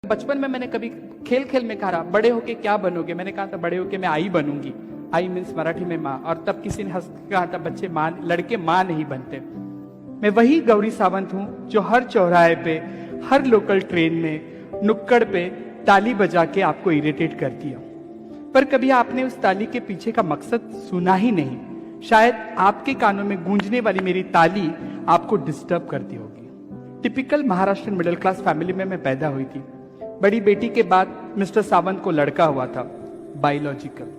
बचपन में मैंने कभी खेल खेल में कहा बड़े होके क्या बनोगे, मैंने कहा था बड़े होके मैं आई बनूंगी। आई मीन्स मराठी में माँ, और तब किसी ने हंस कहा था बच्चे माँ, लड़के माँ नहीं बनते। मैं वही गौरी सावंत हूँ जो हर चौराहे पे, हर लोकल ट्रेन में, नुक्कड़ पे ताली बजा के आपको इरिटेट करती हूँ, पर कभी आपने उस ताली के पीछे का मकसद सुना ही नहीं। शायद आपके कानों में गूंजने वाली मेरी ताली आपको डिस्टर्ब करती होगी। Typical Maharashtrian middle class family में मैं पैदा हुई थी। बड़ी बेटी के बाद मिस्टर सावंत को लड़का हुआ था, बायोलॉजिकल।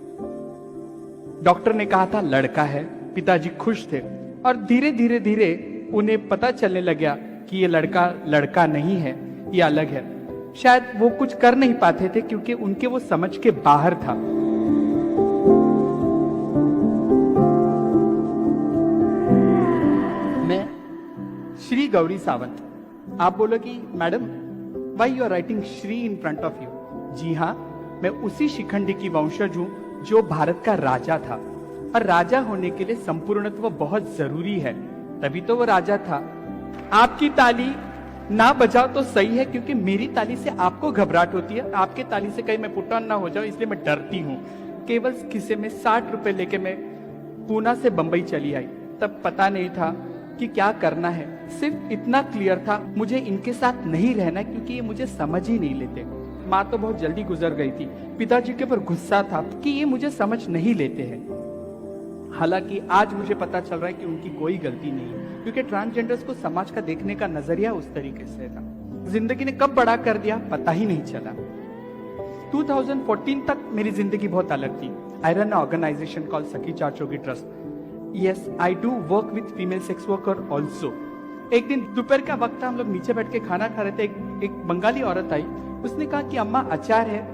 डॉक्टर ने कहा था लड़का है। पिताजी खुश थे, और धीरे धीरे धीरे उन्हें पता चलने लगा कि ये लड़का लड़का नहीं है, ये अलग है। शायद वो कुछ कर नहीं पाते थे क्योंकि उनके वो समझ के बाहर था। मैं श्री गौरी सावंत। आप बोलो कि madam why you are writing Shri in front of you. जी हाँ, मैं उसी शिखंडी की वंशज हूं जो भारत का राजा था, और राजा होने के लिए संपूर्णत्व बहुत जरूरी है, तभी तो वो राजा था। आपकी ताली ना बजाओ तो सही है, क्योंकि मेरी ताली से आपको घबराहट होती है, आपके ताली से कहीं मैं पुट ऑन ना हो जाऊं, इसलिए मैं डरती हूँ। केवल खिसे में 60 रुपए लेके मैं पूना से बंबई चली आई। तब पता नहीं था कि क्या करना है, सिर्फ इतना क्लियर था मुझे इनके साथ नहीं रहना, क्योंकि ये मुझे समझ ही नहीं लेते। माँ तो बहुत जल्दी गुजर गई थी। पिताजी के ऊपर गुस्सा था कि ये मुझे समझ नहीं लेते हैं। हालांकि आज मुझे पता चल रहा है कि उनकी कोई गलती नहीं है, क्योंकि ट्रांसजेंडर्स को समाज का देखने का नजरिया उस तरीके से था। जिंदगी ने कब बड़ा कर दिया पता ही नहीं चला। 2014 तक मेरी जिंदगी बहुत अलग थी। I run organization call Sakhi Chachogi trust. Yes, I do work with female sex worker also. एक दिन दोपहर का वक्त था, हम लोग नीचे बैठ के खाना खा रहे थे। एक बंगाली औरत आई, उसने कहा कि अम्मा अचार है।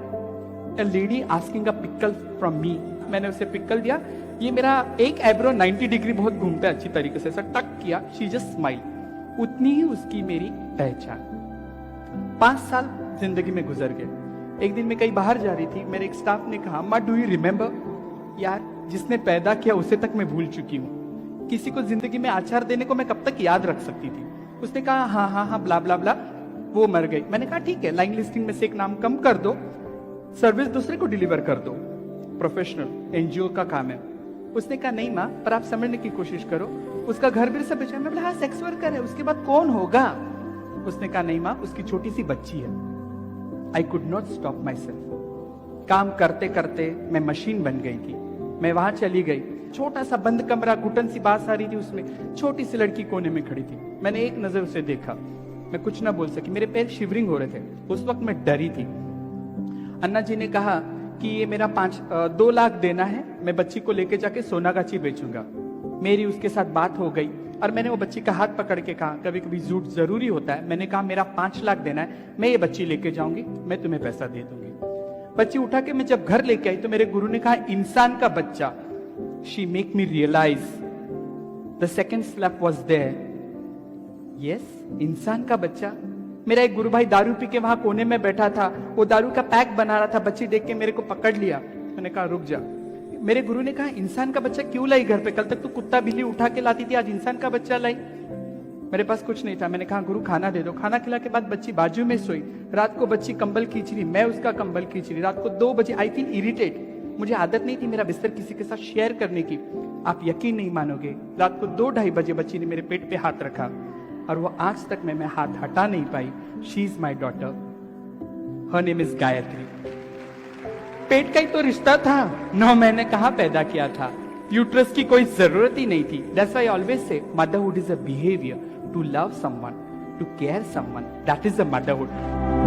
A lady asking a pickle from me। मैंने उसे पिकल दिया। ये मेरा एक आईब्रो 90 डिग्री बहुत घूमता है अच्छी तरीके से, ऐसा टक किया। She just smile. उतनी ही उसकी मेरी पहचान। 5 साल जिंदगी में गुजर गए। एक दिन मैं कहीं बाहर जा रही थी, मेरे एक स्टाफ ने कहा अम्मा डू यू रिमेम्बर। यार, जिसने पैदा किया उसे तक मैं भूल चुकी हूँ, किसी को जिंदगी में आचार देने को मैं कब तक याद रख सकती थी। उसने कहा हाँ हाँ हाँ ब्ला ब्ला ब्ला, वो मर गई। मैंने कहा ठीक है, लाइन लिस्टिंग में से एक नाम कम कर दो, सर्विस दूसरे को डिलीवर कर दो, प्रोफेशनल एनजीओ का काम है। उसने कहा नहीं माँ, पर आप समझने की कोशिश करो, उसका घर भी सब बेचा। मैं बोला हाँ सेक्स वर्कर है, उसके बाद कौन होगा। उसने कहा नहीं माँ, उसकी छोटी सी बच्ची है। I could not stop my self. काम करते करते मैं मशीन बन गई थी। मैं वहां चली गई, छोटा सा बंद कमरा, घुटन सी बात आ रही थी उसमें। छोटी सी लड़की कोने में खड़ी थी। मैंने एक नजर उसे देखा, मैं कुछ ना बोल सकी, मेरे पैर शिवरिंग हो रहे थे। उस वक्त मैं डरी थी। अन्ना जी ने कहा कि ये मेरा 2 लाख देना है, मैं बच्ची को लेके जाके सोनागाची बेचूंगा। मेरी उसके साथ बात हो गई, और मैंने वो बच्ची का हाथ पकड़ के कहा कभी कभी झूठ जरूरी होता है। मैंने कहा मेरा 5 लाख देना है, मैं ये बच्ची लेके जाऊंगी, मैं तुम्हें पैसा दे दूंगी। बच्ची उठा के मैं जब घर लेके आई तो मेरे गुरु ने कहा इंसान का बच्चा। She make me realise the second slap was there. Yes, इंसान का बच्चा। मेरा एक गुरु भाई दारू पी के वहां कोने में बैठा था, वो दारू का पैक बना रहा था। बच्ची देख के मेरे को पकड़ लिया। मैंने कहा रुक जा। मेरे गुरु ने कहा इंसान का बच्चा क्यों लाई घर पे, कल तक तो कुत्ता बिल्ली उठा के लाती थी, आज इंसान का बच्चा लाई। मेरे पास कुछ नहीं था। मैंने कहा गुरु खाना दे दो। खाना खिला के बाद बच्ची बाजू में सोई। रात को बच्ची कंबल खींच रही, मैं उसका कंबल खींच रही। रात को 2 बजे आई फील इरिटेट। मुझे आदत नहीं थी मेरा बिस्तर किसी के साथ शेयर करने की। आप यकीन नहीं मानोगे, रात को 2-2:30 बजे बच्ची ने मेरे पेट पे हाथ रखा, और वो आज तक मैं हाथ हटा नहीं पाई। She is my daughter, her name is Gayatri. पेट का ही तो रिश्ता था, 9 महीने कहाँ पैदा किया था, यूट्रस की कोई जरूरत ही नहीं थी। That's why I always say motherhood is a behaviour, to love someone, to care someone, that is a motherhood.